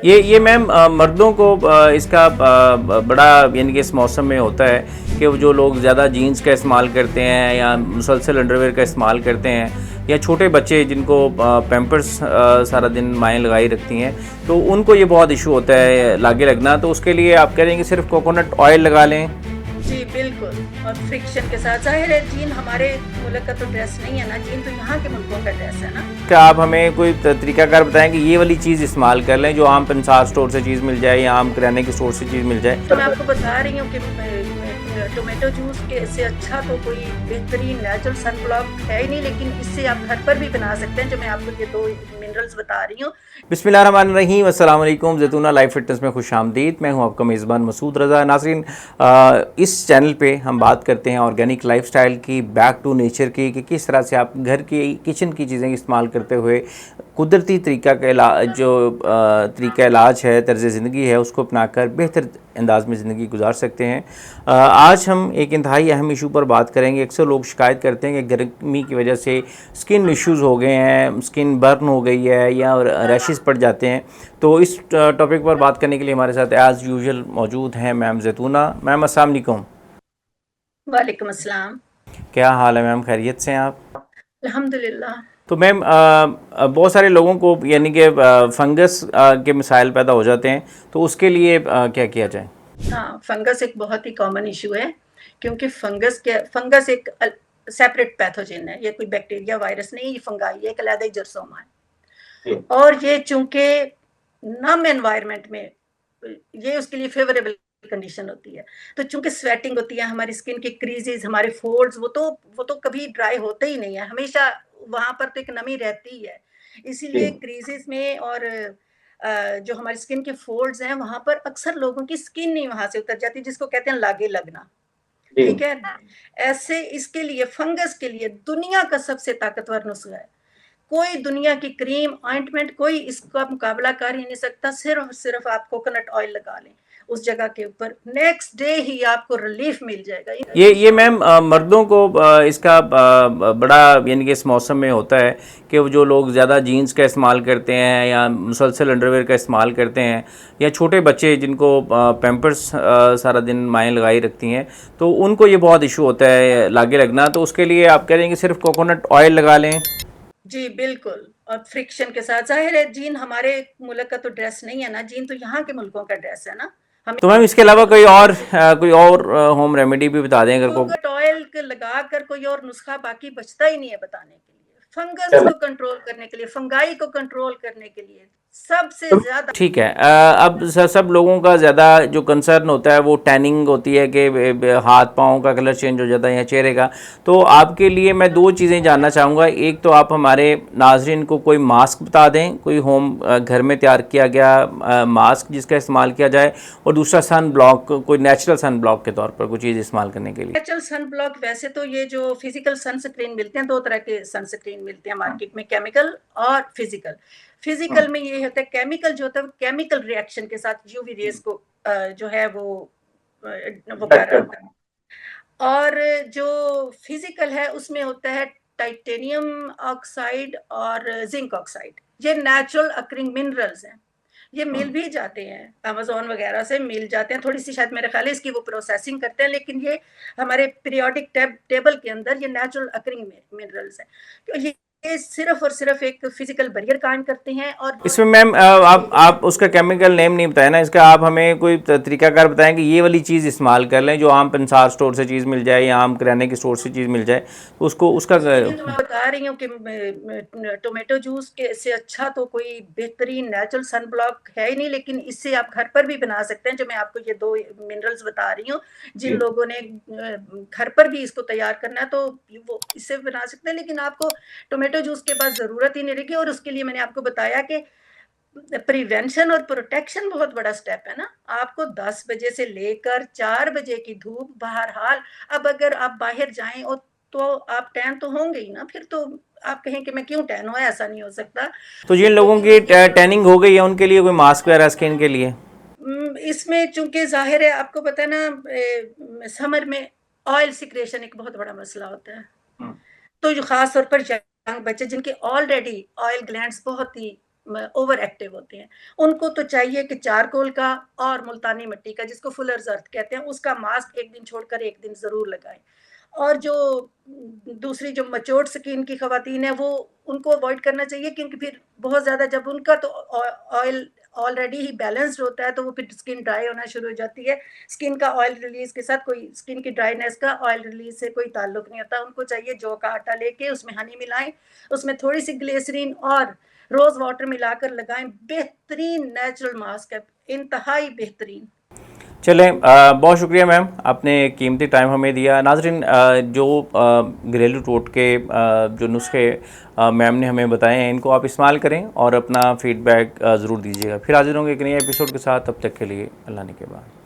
ये मैम मर्दों को इसका बड़ा यानी कि इस मौसम में होता है कि वो जो लोग ज़्यादा जीन्स का इस्तेमाल करते हैं या मुसलसल अंडरवेयर का इस्तेमाल करते हैं या छोटे बच्चे जिनको पैम्पर्स सारा दिन माएँ लगाई रखती हैं, तो उनको ये बहुत इशू होता है लागे लगना। तो उसके लिए आप कह रहे हैं कि सिर्फ कोकोनट ऑयल लगा लें। जी बिल्कुल। और फ्रिक्शन के साथ ज़ाहिर है जीन हमारे मुल्क का तो ड्रेस नहीं है ना, जीन तो यहाँ के मुल्कों का ड्रेस है ना। क्या आप हमें कोई तरीकाकार बताएं कि ये वाली चीज़ इस्तेमाल कर लें जो आम पंसार स्टोर से चीज़ मिल जाए या आम किराने की स्टोर से चीज़ मिल जाए? तो मैं आपको बता रही हूँ कि टोमेटो जूस के से अच्छा तो कोई बेहतरीन नेचुरल सन ब्लॉक है ही नहीं, लेकिन इससे आप घर पर भी बना सकते हैं, जो मैं आपको ये दो मिनरल्स बता रही हूँ। बिस्मिल्लाहिर्रहमानिर्रहीम, अस्सलाम वालेकुम। ज़ैतूना लाइफ फिटनेस में खुशामदीद। मैं हूं आपका मेज़बान मसूद रज़ा। नाज़रीन, इस चैनल पे हम बात करते हैं ऑर्गेनिक लाइफस्टाइल की, बैक टू नेचर की, कि किस तरह से आप घर की किचन की चीज़ें इस्तेमाल करते हुए कुदरती तरीका का तरीका इलाज है, तर्ज़ ज़िंदगी है, उसको अपनाकर बेहतर अंदाज में ज़िंदगी गुजार सकते हैं। आज हम एक इंतहाई अहम इशू पर बात करेंगे। अक्सर लोग शिकायत करते हैं कि गर्मी की वजह से स्किन इश्यूज़ हो गए हैं, स्किन बर्न हो गई है या रैशेस पड़ जाते हैं। तो इस टॉपिक पर बात करने के लिए हमारे साथ एज़ यूजुअल मौजूद हैं मैम ज़ैतूना। मैम अस्सलाम वालेकुम। वालेकुम अस्सलाम। क्या हाल है मैम, खैरियत से हैं आप? अल्हम्दुलिल्लाह। तो मैम बहुत सारे लोगों को यानी कि फंगस के मसाइल पैदा हो जाते हैं, तो उसके लिए क्या किया जाए? हाँ, फंगस एक बहुत ही कॉमन इशू है, क्योंकि फंगस एक सेपरेट पैथोजन है। ये कोई बैक्टीरिया वायरस नहीं, ये फंगाई है, एक अलग जरसोमा है। और ये चूंकि नम एनवायरनमेंट में ये उसके लिए फेवरेबल कंडीशन होती है, तो चूंकि स्वेटिंग होती है, हमारी स्किन के क्रीजेस, हमारे फोल्ड्स, वो तो कभी ड्राई होते ही नहीं है, हमेशा वहां पर तो एक नमी रहती ही है। इसीलिए क्रीजेस में और जो हमारी स्किन के फोल्ड्स हैं, वहां पर अक्सर लोगों की स्किन नहीं वहां से उतर जाती, जिसको कहते हैं लागे लगना। ठीक है। ऐसे इसके लिए, फंगस के लिए दुनिया का सबसे ताकतवर नुस्खा है। कोई दुनिया की क्रीम, ऑइंटमेंट, कोई इसका मुकाबला कर ही नहीं सकता। सिर्फ आप कोकोनट ऑयल लगा लें उस जगह के ऊपर, नेक्स्ट डे ही आपको रिलीफ मिल जाएगा। ये मैम मर्दों को इसका बड़ा यानी कि इस मौसम में होता है कि वो जो लोग ज़्यादा जीन्स का इस्तेमाल करते हैं या मुसलसल अंडरवेयर का इस्तेमाल करते हैं या छोटे बच्चे जिनको पैम्पर्स सारा दिन माएँ लगाई रखती हैं, तो उनको ये बहुत इशू होता है लागे लगना। तो उसके लिए आप कह रहे हैं कि सिर्फ कोकोनट ऑयल लगा लें। जी बिल्कुल। और फ्रिक्शन के साथ, जाहिर है जीन हमारे मुल्क का तो ड्रेस नहीं है ना, जीन तो यहाँ के मुल्कों का ड्रेस है ना। हमें तो मैम इसके अलावा कोई और होम रेमेडी भी बता दें अगर को। कोकोनट ऑयल लगा कर कोई और नुस्खा बाकी बचता ही नहीं है बताने के लिए। फंगस को कंट्रोल करने के लिए, फंगाई को कंट्रोल करने के लिए सबसे ज्यादा। ठीक है। अब सब लोगों का ज़्यादा जो कंसर्न होता है वो टैनिंग होती है कि हाथ पाँव का कलर चेंज हो जाता है या चेहरे का। तो आपके लिए मैं दो चीज़ें जानना चाहूँगा। एक तो आप हमारे नाजरीन को कोई मास्क बता दें, कोई होम घर में तैयार किया गया मास्क जिसका इस्तेमाल किया जाए, और दूसरा सन ब्लॉक, कोई नेचुरल सन ब्लॉक के तौर पर कोई चीज़ इस्तेमाल करने के लिए। नेचुरल सन ब्लॉक, वैसे तो ये जो फिजिकल सनस्क्रीन मिलते हैं, दो तरह के सनस्क्रीन मिलते हैं मार्केट में, केमिकल और फिजिकल। फिजिकल में ये होता है, केमिकल जो होता है केमिकल रिएक्शन के साथ यूवी रेज को जो है वो कर रहा होता है। और जो फिजिकल है उसमें होता है टाइटेनियम ऑक्साइड और जिंक ऑक्साइड। ये नेचुरल अकरिंग मिनरल्स हैं, ये मिल भी जाते हैं, अमेजोन वगैरह से मिल जाते हैं। थोड़ी सी शायद मेरे ख्याल है इसकी वो प्रोसेसिंग करते हैं, लेकिन ये हमारे पीरियोडिक टेबल के अंदर ये नेचुरल अकरिंग मिनरल्स हैं। तो ये सिर्फ और सिर्फ एक फिजिकल बैरियर कायम करते हैं। और इसमें मैम आप उसका केमिकल नेम नहीं बताया ना इसका। आप हमें कोई तरीकाकार बताएं कि ये वाली चीज़ इस्तेमाल कर लें जो आम पंसार स्टोर से चीज़ मिल जाए या आम किराने की स्टोर से चीज़ मिल जाए, तो उसको उसका मैं बता रही हूँ कि टोमेटो जूस के से अच्छा तो कोई बेहतरीन नेचुरल सन ब्लॉक है ही नहीं, लेकिन इससे आप घर पर भी बना सकते हैं, जो मैं आपको ये दो मिनरल्स बता रही हूँ। जिन लोगों ने घर पर भी इसको तैयार करना है तो वो इससे बना सकते हैं, लेकिन आपको टोमेटो जूस के बाद ज़रूरत ही नहीं रहेगी। और उसके लिए मैंने आपको बताया कि प्रिवेंशन और प्रोटेक्शन बहुत बड़ा स्टेप है ना। आपको 10 बजे से लेकर 4 बजे की धूप, बहरहाल अब अगर आप बाहर जाएं और तो आप टैन तो होंगे ही ना, फिर तो आप कहें कि मैं क्यों टैन हो, ऐसा नहीं हो सकता। तो जिन लोगों की टैनिंग हो गई है उनके लिए कोई मास्क वगैरह स्किन के लिए? इसमें चूंकि जाहिर है, आपको पता है ना, समर में ऑयल सिक्रेशन एक बहुत बड़ा मसला होता है। तो जो खास तौर पर यंग बच्चे जिनके ऑलरेडी ऑयल ग्लैंड्स बहुत ही ओवर एक्टिव होते हैं, उनको तो चाहिए कि चारकोल का और मुल्तानी मिट्टी का, जिसको फुलर्स अर्थ कहते हैं, उसका मास्क एक दिन छोड़कर एक दिन ज़रूर लगाएं। और जो दूसरी जो मैच्योर्ड स्किन की खवातीन है, वो उनको अवॉइड करना चाहिए, क्योंकि फिर बहुत ज़्यादा जब उनका तो ऑयल ऑलरेडी ही बैलेंस्ड होता है, तो वो फिर स्किन ड्राई होना शुरू हो जाती है। स्किन का ऑयल रिलीज के साथ कोई स्किन की ड्राइनेस का ऑयल रिलीज से कोई ताल्लुक नहीं होता। उनको चाहिए जौ का आटा लेके उसमें हनी मिलाएं, उसमें थोड़ी सी ग्लिसरीन और रोज़ वाटर मिलाकर लगाएं। बेहतरीन नेचुरल मास्क है, इंतहाई बेहतरीन। चलें, बहुत शुक्रिया मैम, आपने कीमती टाइम हमें दिया। नाजरीन, जो घरेलू टोटके जो नुस्खे मैम ने हमें बताए हैं, इनको आप इस्तेमाल करें और अपना फीडबैक ज़रूर दीजिएगा। फिर हाजिर होंगे एक नए एपिसोड के साथ। तब तक के लिए अल्लाह ने के बाद।